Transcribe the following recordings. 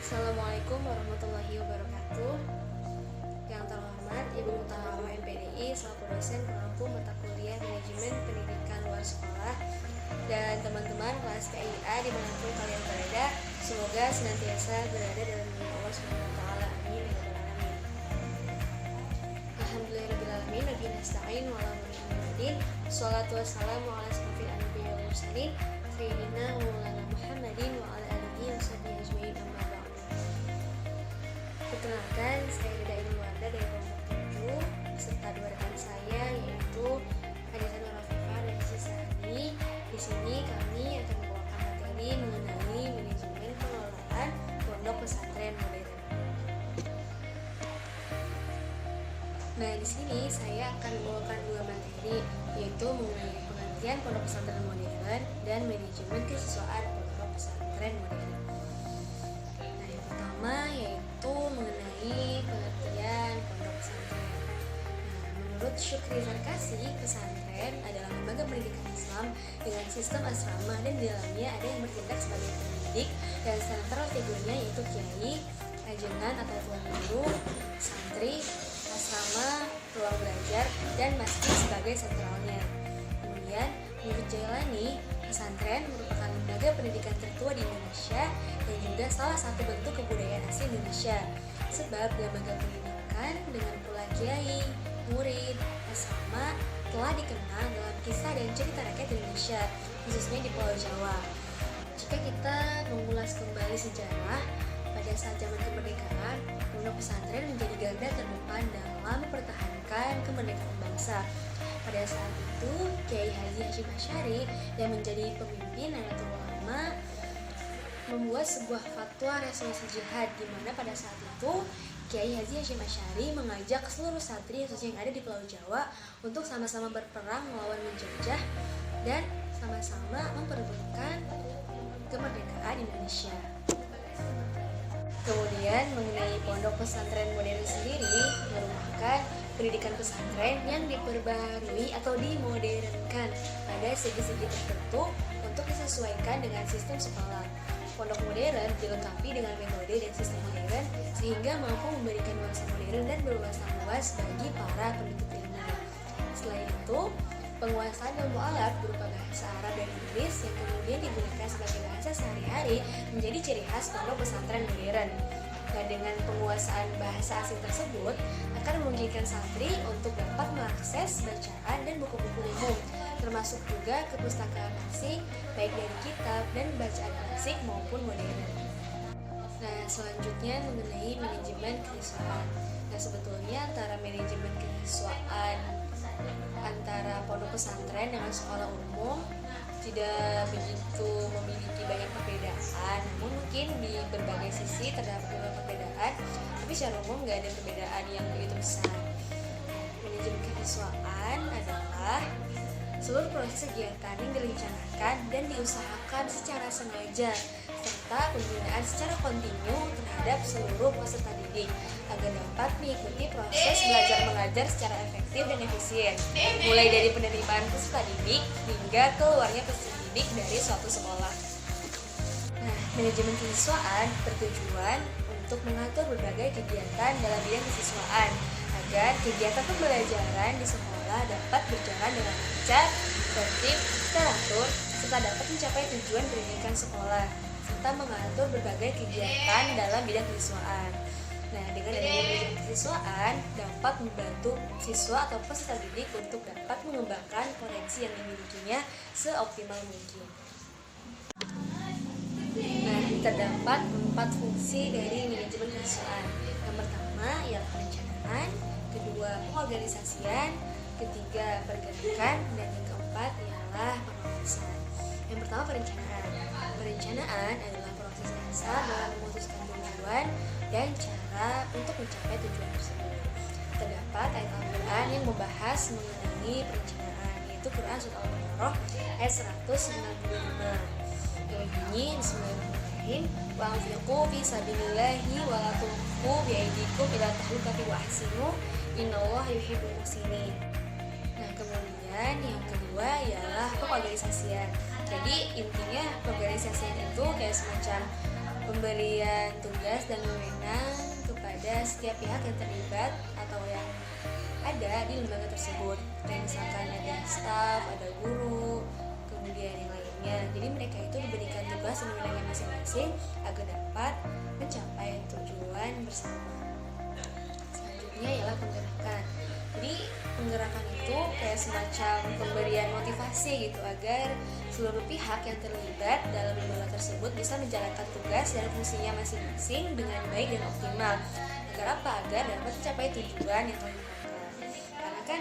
Assalamualaikum warahmatullahi wabarakatuh. Yang terhormat Ibu Mutahharah MPDI selaku dosen pengampu mata kuliah Manajemen Pendidikan Luar Sekolah dan teman-teman kelas PIA dimanapun kalian berada, semoga senantiasa berada dalam lindungan Allah Subhanahu Wa Taala. Amin ya rabbal alamin. Alhamdulillahirabbil alamin. Nabi nasta'in wa ala muhammadin. Shalatu wassalamu ala asyrofil anbiya'i wal mursalin sayyidina wa maulana Muhammadin wa ala alihi wa sahbihi ajmain. Amma ba'du. Perkenalkan, saya Rida Inuwarda dari kelompok 7 beserta dua rekan saya yaitu Hadisa Nur Afifah dan Sisani. Di sini kami akan membawakan materi mengenai manajemen pengelolaan pondok pesantren modern. Nah, di sini saya akan membawakan dua materi yaitu mengenai pengertian pondok pesantren modern dan manajemen kesiswaan pondok pesantren modern. Nah, yang pertama yaitu mengenai pengertian pondok pesantren. Nah, menurut Syukri Zarkasi, pesantren adalah lembaga pendidikan Islam dengan sistem asrama dan di dalamnya ada yang bertindak sebagai pendidik dan sentral figurnya yaitu kiai, ajengan atau tuan guru, santri, asrama, ruang belajar, dan masjid sebagai sentralnya. Kemudian, menurut Jailani, pesantren merupakan lembaga pendidikan tertua di Indonesia dan juga salah satu bentuk kebudayaan asli Indonesia. Sebab lembaga pendidikan dengan pula kiai, murid, asrama telah dikenal dalam kisah dan cerita rakyat Indonesia, khususnya di Pulau Jawa. Jika kita mengulas kembali sejarah, pada saat zaman kemerdekaan, pondok pesantren menjadi garda terdepan dalam mempertahankan kemerdekaan bangsa. Pada saat itu, Kiai Haji Hashim Asy'ari yang menjadi pemimpin Nahdlatul Ulama membuat sebuah fatwa resolusi jihad di mana pada saat itu Kiai Haji Hashim Asy'ari mengajak seluruh santri khususnya yang ada di Pulau Jawa untuk sama-sama berperang melawan menjajah dan sama-sama memperebutkan kemerdekaan Indonesia. Kemudian mengenai pondok pesantren modern sendiri merupakan pendidikan pesantren yang diperbarui atau dimodernkan pada segi-segi tertentu untuk disesuaikan dengan sistem sekolah. Pondok modern dilengkapi dengan metode dan sistem modern sehingga mampu memberikan nuansa modern dan berwawasan luas bagi para penuntut ilmu. Selain itu, penguasaan ilmu alat berupa bahasa Arab dan Inggris yang kemudian digunakan sebagai bahasa sehari-hari menjadi ciri khas pondok pesantren modern. Nah, dengan penguasaan bahasa asing tersebut akan memungkinkan santri untuk dapat mengakses bacaan dan buku-buku umum, termasuk juga kepustakaan asing, baik dari kitab dan bacaan klasik maupun modern. Nah, selanjutnya mengenai manajemen kesiswaan. Nah, sebetulnya antara manajemen kesiswaan antara pondok pesantren dengan sekolah umum tidak begitu memiliki banyak perbedaan, namun mungkin di berbagai sisi terdapat beberapa perbedaan, tapi secara umum nggak ada perbedaan yang begitu besar. Manajemen kesiswaan adalah seluruh proses kegiatan yang direncanakan dan diusahakan secara sengaja serta pembinaan secara kontinu terhadap seluruh peserta didik agar dapat mengikuti proses belajar mengajar secara efektif dan efisien, mulai dari penerimaan peserta didik hingga keluarnya peserta didik dari suatu sekolah. Nah, manajemen kesiswaan bertujuan untuk mengatur berbagai kegiatan dalam bidang kesiswaan agar kegiatan pembelajaran di sekolah dapat berjalan dengan lancar, tertib, teratur, serta dapat mencapai tujuan pendidikan sekolah, serta mengatur berbagai kegiatan dalam bidang kesiswaan. Nah, dengan adanya manajemen kesiswaan dapat membantu siswa atau peserta didik untuk dapat mengembangkan potensi yang dimilikinya seoptimal mungkin. Nah, terdapat 4 fungsi dari manajemen kesiswaan. Yang pertama ialah perencanaan, kedua pengorganisasian, ketiga pergerakan, dan yang keempat ialah pengawasan. Yang pertama perencanaan. Perencanaan adalah proses dasar dalam memutuskan tujuan dan cara untuk mencapai tujuan tersebut. Terdapat ayat Al-Quran yang membahas mengenai perencanaan, yaitu Quran Surat Al-Baqarah ayat 195 yang bunyi Bismillahirrahmanirrahim wa anfiqu fi sabilillahi wa la tulqu bi aydikum ila tahlukati wa ahsinu innallaha yuhibbul muhsinin. Nah, kemudian yang kedua ialah pengorganisasian. Jadi intinya pengorganisasian itu kayak semacam pemberian tugas dan wewenang kepada setiap pihak yang terlibat atau yang ada di lembaga tersebut. Kayak misalkan ada staf, ada guru, kemudian yang lainnya. Jadi mereka itu diberikan tugas dan wewenang masing-masing agar dapat mencapai tujuan bersama. Selanjutnya ialah penggerakan. Jadi penggerakan itu kayak semacam pemberian motivasi gitu agar seluruh pihak yang terlibat dalam lembaga tersebut bisa menjalankan tugas dan fungsinya masing-masing dengan baik dan optimal. Agar apa? Agar dapat mencapai tujuan yang telah ditetapkan. Karena kan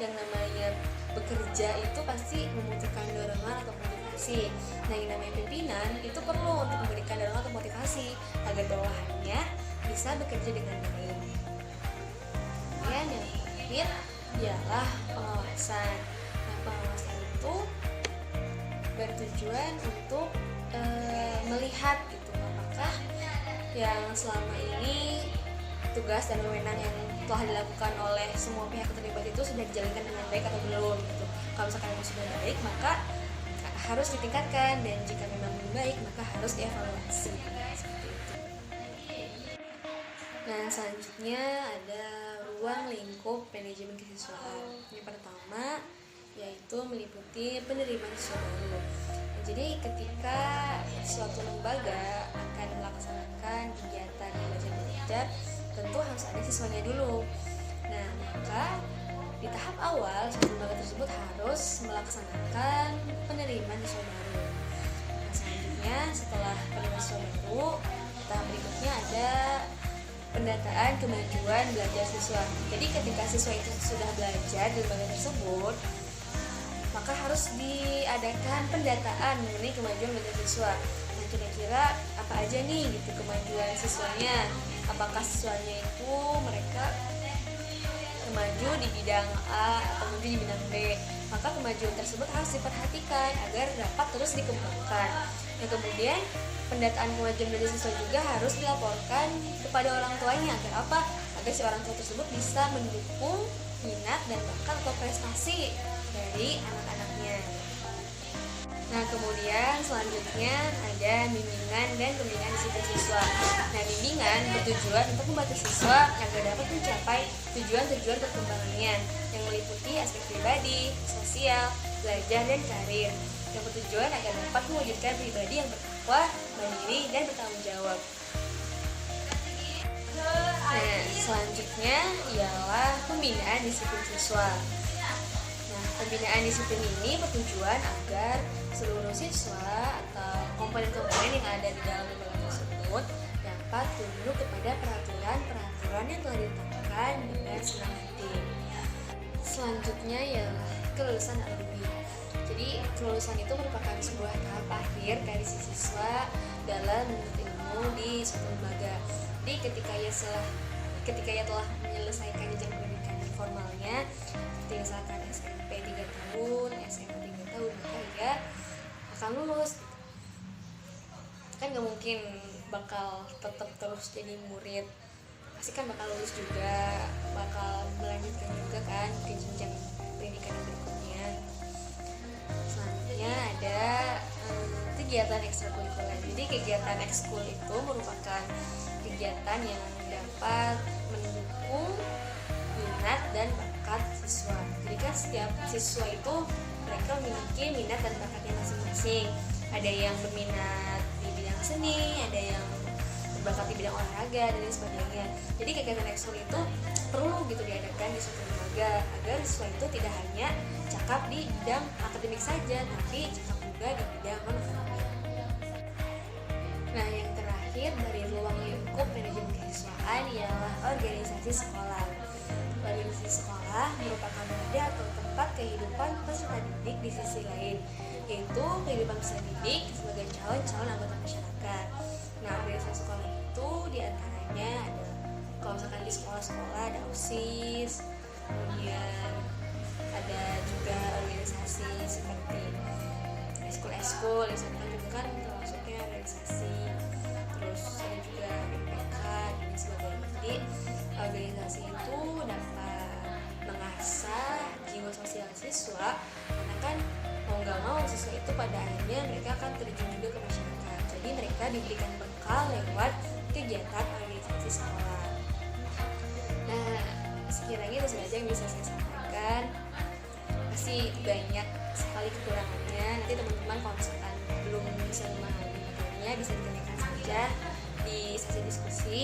yang namanya bekerja itu pasti membutuhkan dorongan atau motivasi. Nah, yang namanya pimpinan itu perlu untuk memberikan dorongan atau motivasi agar bawahannya bisa bekerja dengan baik. Kemudian yang terakhir ialah pengawasan. Nah, pengawasan itu bertujuan untuk melihat gitu apakah yang selama ini tugas dan wewenang yang telah dilakukan oleh semua pihak terlibat itu sudah dijalankan dengan baik atau belum gitu. Kalau misalkan itu sudah baik maka harus ditingkatkan, dan jika memang belum baik maka harus dievaluasi seperti itu. Nah, selanjutnya ada ruang lingkup manajemen kesiswaan. Yang pertama yaitu meliputi penerimaan siswa baru. Jadi ketika suatu lembaga akan melaksanakan kegiatan belajar mengajar, tentu harus ada siswanya dulu. Nah, maka di tahap awal suatu lembaga tersebut harus melaksanakan penerimaan siswa baru. Nah, selanjutnya setelah penerimaan siswa baru, tahap berikutnya ada pendataan kemajuan belajar siswa. Jadi ketika siswa itu sudah belajar di lembaga tersebut, maka harus diadakan pendataan mengenai kemajuan belajar siswa. Nah, kira-kira apa aja nih gitu kemajuan siswanya? Apakah siswanya itu mereka maju di bidang A atau mungkin di bidang B? Maka kemajuan tersebut harus diperhatikan agar dapat terus dikembangkan. Nah, kemudian pendataan kemajuan belajar siswa juga harus dilaporkan kepada orang tuanya agar apa? Agar si orang tua tersebut bisa mendukung minat dan bakat atau prestasi dari anak-anaknya. Nah, kemudian selanjutnya ada bimbingan dan pembinaan disiplin siswa. Nah, bimbingan bertujuan untuk membantu siswa agar dapat mencapai tujuan-tujuan perkembangannya yang meliputi aspek pribadi, sosial, belajar, dan karir, yang bertujuan agar dapat mewujudkan pribadi yang bertakwa, mandiri, dan bertanggung jawab. Nah, selanjutnya ialah pembinaan disiplin siswa. Nah, pembinaan disiplin ini bertujuan agar seluruh siswa atau komponen-komponen yang ada di dalam lembaga tersebut dapat tunduk kepada peraturan-peraturan yang telah ditetapkan dengan senang hati. Selanjutnya ialah kelulusan alumni. Jadi, kelulusan itu merupakan sebuah tahap akhir dari si siswa dalam menuntut ilmu di suatu lembaga. Jadi ketika ia telah menyelesaikan jenjang pendidikan formalnya, seperti misalkan SMP 3 tahun, SMA 3 tahun, maka ia akan lulus. Kan gak mungkin bakal tetap terus jadi murid, pasti kan bakal lulus juga, bakal melanjutkan juga kan ke jenjang pendidikan yang berikutnya. Selanjutnya ada kegiatan ekstrakurikuler. Jadi kegiatan ekskul itu merupakan kegiatan yang dapat mendukung minat dan bakat siswa. Jadi kan setiap siswa itu mereka memiliki minat dan bakatnya masing-masing. Ada yang berminat di bidang seni, ada yang berbakat di bidang olahraga, dan sebagainya. Jadi kegiatan ekskul itu perlu gitu diadakan di suatu lembaga agar siswa itu tidak hanya cakap di bidang akademik saja, tapi cakap juga di bidang non-akademik. Nah, yang terakhir dari ruang lingkup manajemen kesiswaan ialah organisasi sekolah. Organisasi sekolah merupakan wadah atau tempat kehidupan peserta didik di sisi lain, yaitu kehidupan peserta didik sebagai calon-calon anggota masyarakat. Nah, organisasi sekolah itu diantaranya ada, kalau misalkan di sekolah-sekolah ada OSIS, kemudian ada juga organisasi seperti eskul-eskul, di sana juga kan termasuknya organisasi, terus ada juga BPK dan sebagainya. Jadi organisasi itu dapat mengasah jiwa sosial siswa, karena kan mau nggak mau siswa itu pada akhirnya mereka akan terjun juga ke masyarakat. Jadi mereka diberikan bekal lewat kegiatan organisasi sekolah. Nah, sekiranya itu saja yang bisa saya sampaikan. Pasti banyak sekali kekurangannya. Nanti teman-teman kalau misalkan belum bisa memahami materinya, bisa ditanyakan saja di sesi diskusi.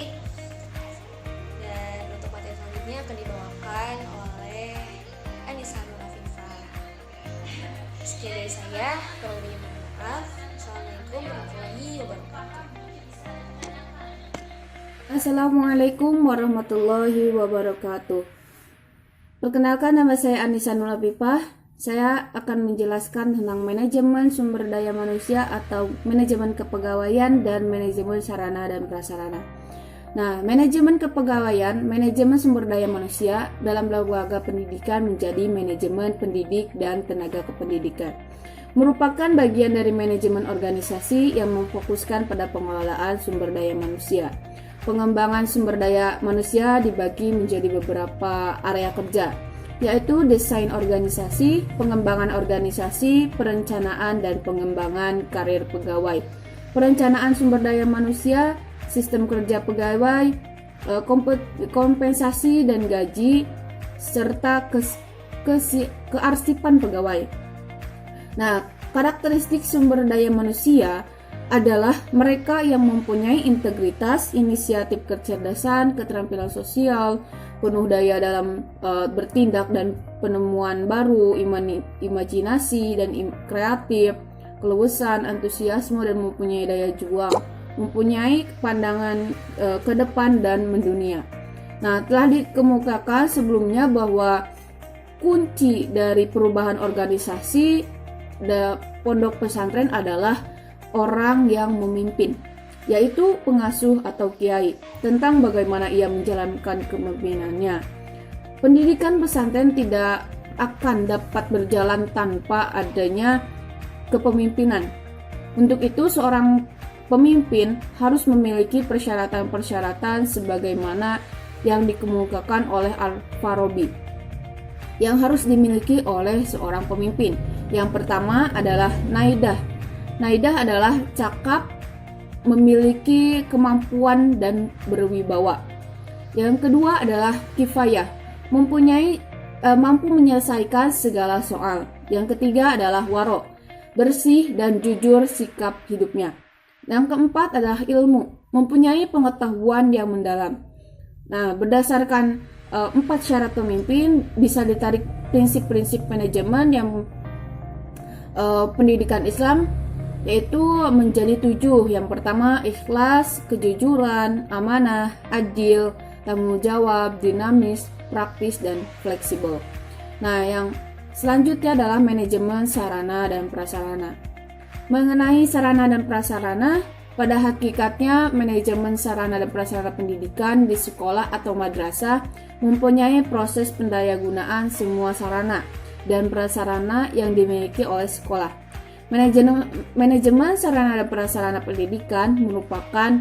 Dan untuk materi selanjutnya akan dibawakan oleh Anissa Nur Afifah. Sekian dari saya, kurang lebihnya mohon maaf. Assalamualaikum warahmatullahi wabarakatuh. Assalamualaikum warahmatullahi wabarakatuh. Perkenalkan, nama saya Anissa Nur Afifah. Saya akan menjelaskan tentang manajemen sumber daya manusia atau manajemen kepegawaian dan manajemen sarana dan prasarana. Nah, manajemen kepegawaian, manajemen sumber daya manusia dalam lembaga pendidikan menjadi manajemen pendidik dan tenaga kependidikan. Merupakan bagian dari manajemen organisasi yang memfokuskan pada pengelolaan sumber daya manusia. Pengembangan sumber daya manusia dibagi menjadi beberapa area kerja, yaitu desain organisasi, pengembangan organisasi, perencanaan dan pengembangan karir pegawai, perencanaan sumber daya manusia, sistem kerja pegawai, kompensasi dan gaji, serta kearsipan pegawai. Nah, karakteristik sumber daya manusia adalah mereka yang mempunyai integritas, inisiatif, kecerdasan, keterampilan sosial, penuh daya dalam bertindak dan penemuan baru, imajinasi dan kreatif, keluasan, antusiasme dan mempunyai daya juang, mempunyai pandangan ke depan dan mendunia. Nah, telah dikemukakan sebelumnya bahwa kunci dari perubahan organisasi pondok pesantren adalah orang yang memimpin, yaitu pengasuh atau kiai, tentang bagaimana ia menjalankan kepemimpinannya. Pendidikan pesantren tidak akan dapat berjalan tanpa adanya kepemimpinan. Untuk itu, seorang pemimpin harus memiliki persyaratan-persyaratan sebagaimana yang dikemukakan oleh Al-Farabi yang harus dimiliki oleh seorang pemimpin. Yang pertama adalah naidah. Naidah adalah cakap, memiliki kemampuan dan berwibawa. Yang kedua adalah kifayah, mampu menyelesaikan segala soal. Yang ketiga adalah waro, bersih dan jujur sikap hidupnya. Yang keempat adalah ilmu, mempunyai pengetahuan yang mendalam. Nah, berdasarkan 4 syarat pemimpin bisa ditarik prinsip-prinsip manajemen yang pendidikan Islam, yaitu menjadi 7. Yang pertama, ikhlas, kejujuran, amanah, adil, tanggung jawab, dinamis, praktis, dan fleksibel. Nah, yang selanjutnya adalah manajemen sarana dan prasarana. Mengenai sarana dan prasarana, pada hakikatnya manajemen sarana dan prasarana pendidikan di sekolah atau madrasah mempunyai proses pendayagunaan semua sarana dan prasarana yang dimiliki oleh sekolah. Manajemen sarana dan prasarana pendidikan merupakan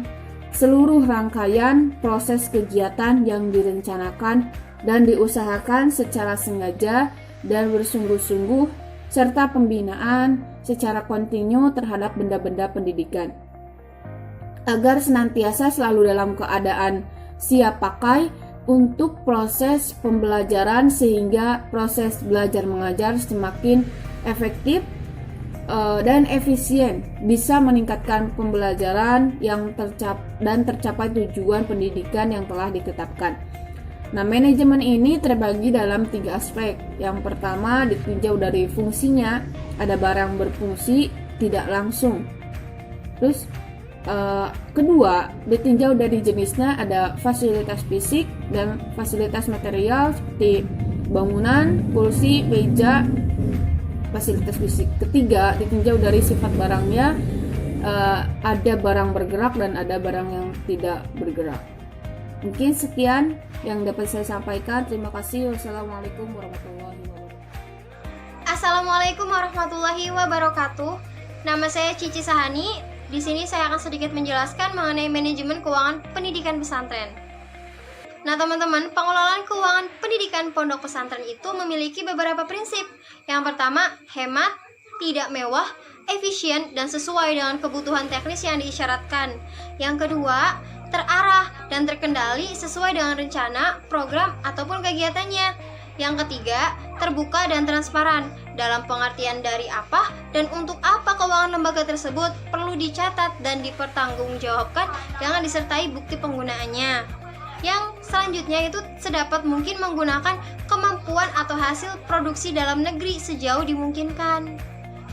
seluruh rangkaian proses kegiatan yang direncanakan dan diusahakan secara sengaja dan bersungguh-sungguh, serta pembinaan secara kontinu terhadap benda-benda pendidikan, agar senantiasa selalu dalam keadaan siap pakai untuk proses pembelajaran sehingga proses belajar mengajar semakin efektif dan efisien, bisa meningkatkan pembelajaran yang tercapai tujuan pendidikan yang telah ditetapkan. Nah, manajemen ini terbagi dalam 3 aspek. Yang pertama ditinjau dari fungsinya, ada barang berfungsi tidak langsung. Terus kedua ditinjau dari jenisnya, ada fasilitas fisik dan fasilitas material seperti bangunan, kursi, meja, fasilitas fisik. Ketiga ditinjau dari sifat barangnya, ada barang bergerak dan ada barang yang tidak bergerak. Mungkin sekian yang dapat saya sampaikan. Terima kasih. Wassalamualaikum warahmatullahi wabarakatuh. Assalamualaikum warahmatullahi wabarakatuh. Nama saya Cici Sahani. Di sini saya akan sedikit menjelaskan mengenai manajemen keuangan pendidikan pesantren. Nah teman-teman, pengelolaan keuangan pendidikan pondok pesantren itu memiliki beberapa prinsip. Yang pertama, hemat, tidak mewah, efisien, dan sesuai dengan kebutuhan teknis yang diisyaratkan. Yang kedua, terarah dan terkendali sesuai dengan rencana, program, ataupun kegiatannya. Yang ketiga, terbuka dan transparan dalam pengertian dari apa dan untuk apa keuangan lembaga tersebut perlu dicatat dan dipertanggungjawabkan dengan disertai bukti penggunaannya. Yang selanjutnya itu sedapat mungkin menggunakan kemampuan atau hasil produksi dalam negeri sejauh dimungkinkan.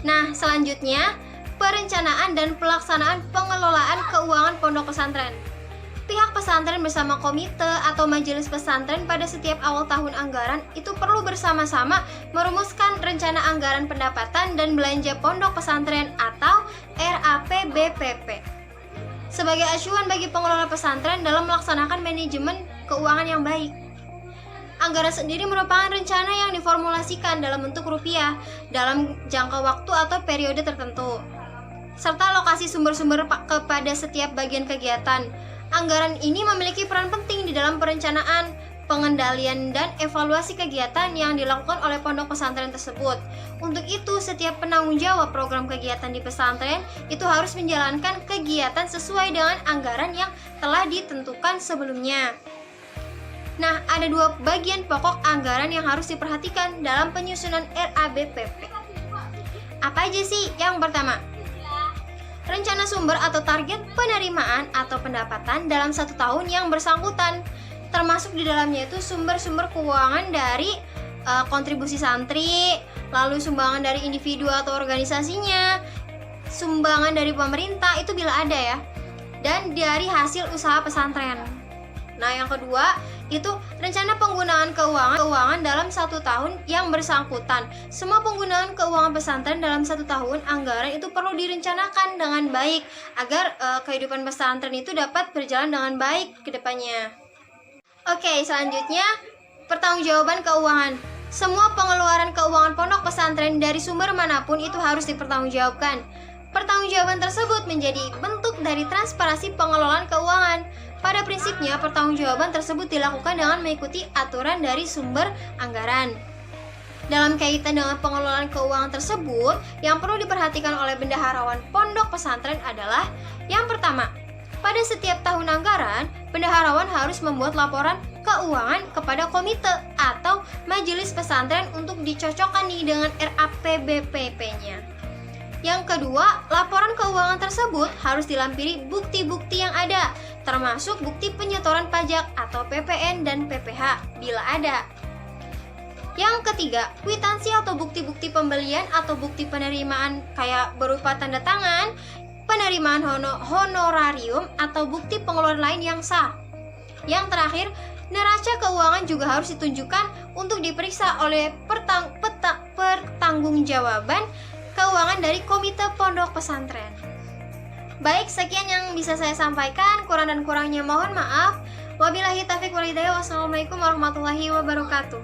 Nah, selanjutnya perencanaan dan pelaksanaan pengelolaan keuangan pondok pesantren. Pihak pesantren bersama komite atau majelis pesantren pada setiap awal tahun anggaran itu perlu bersama-sama merumuskan rencana anggaran pendapatan dan belanja pondok pesantren atau RAPBPP sebagai acuan bagi pengelola pesantren dalam melaksanakan manajemen keuangan yang baik. Anggaran sendiri merupakan rencana yang diformulasikan dalam bentuk rupiah dalam jangka waktu atau periode tertentu, serta lokasi sumber-sumber kepada setiap bagian kegiatan. Anggaran ini memiliki peran penting di dalam perencanaan, pengendalian, dan evaluasi kegiatan yang dilakukan oleh pondok pesantren tersebut. Untuk itu, setiap penanggung jawab program kegiatan di pesantren itu harus menjalankan kegiatan sesuai dengan anggaran yang telah ditentukan sebelumnya. Nah, ada dua bagian pokok anggaran yang harus diperhatikan dalam penyusunan RABPP. Apa aja sih? Yang pertama, rencana sumber atau target penerimaan atau pendapatan dalam 1 tahun yang bersangkutan, termasuk di dalamnya itu sumber-sumber keuangan dari kontribusi santri, lalu sumbangan dari individu atau organisasinya, sumbangan dari pemerintah itu bila ada ya, dan dari hasil usaha pesantren. Nah, yang kedua itu rencana penggunaan keuangan dalam 1 tahun yang bersangkutan. Semua penggunaan keuangan pesantren dalam 1 tahun anggaran itu perlu direncanakan dengan baik agar kehidupan pesantren itu dapat berjalan dengan baik ke depannya. Oke, selanjutnya pertanggungjawaban keuangan. Semua pengeluaran keuangan pondok pesantren dari sumber manapun itu harus dipertanggungjawabkan. Pertanggungjawaban tersebut menjadi bentuk dari transparansi pengelolaan keuangan. Pada prinsipnya, pertanggungjawaban tersebut dilakukan dengan mengikuti aturan dari sumber anggaran. Dalam kaitan dengan pengelolaan keuangan tersebut, yang perlu diperhatikan oleh bendaharawan pondok pesantren adalah yang pertama, pada setiap tahun anggaran, bendaharawan harus membuat laporan keuangan kepada komite atau majelis pesantren untuk dicocokkan dengan RAPBPP-nya. Yang kedua, laporan keuangan tersebut harus dilampiri bukti-bukti yang ada, termasuk bukti penyetoran pajak atau PPN dan PPH bila ada. Yang ketiga, kwitansi atau bukti-bukti pembelian atau bukti penerimaan kayak berupa tanda tangan, penerimaan honorarium atau bukti pengeluaran lain yang sah. Yang terakhir, neraca keuangan juga harus ditunjukkan untuk diperiksa oleh pertanggungjawaban keuangan dari komite pondok pesantren. Baik, sekian yang bisa saya sampaikan. Kurang dan kurangnya mohon maaf. Wabillahi taufiq wal hidayah. Wassalamualaikum warahmatullahi wabarakatuh.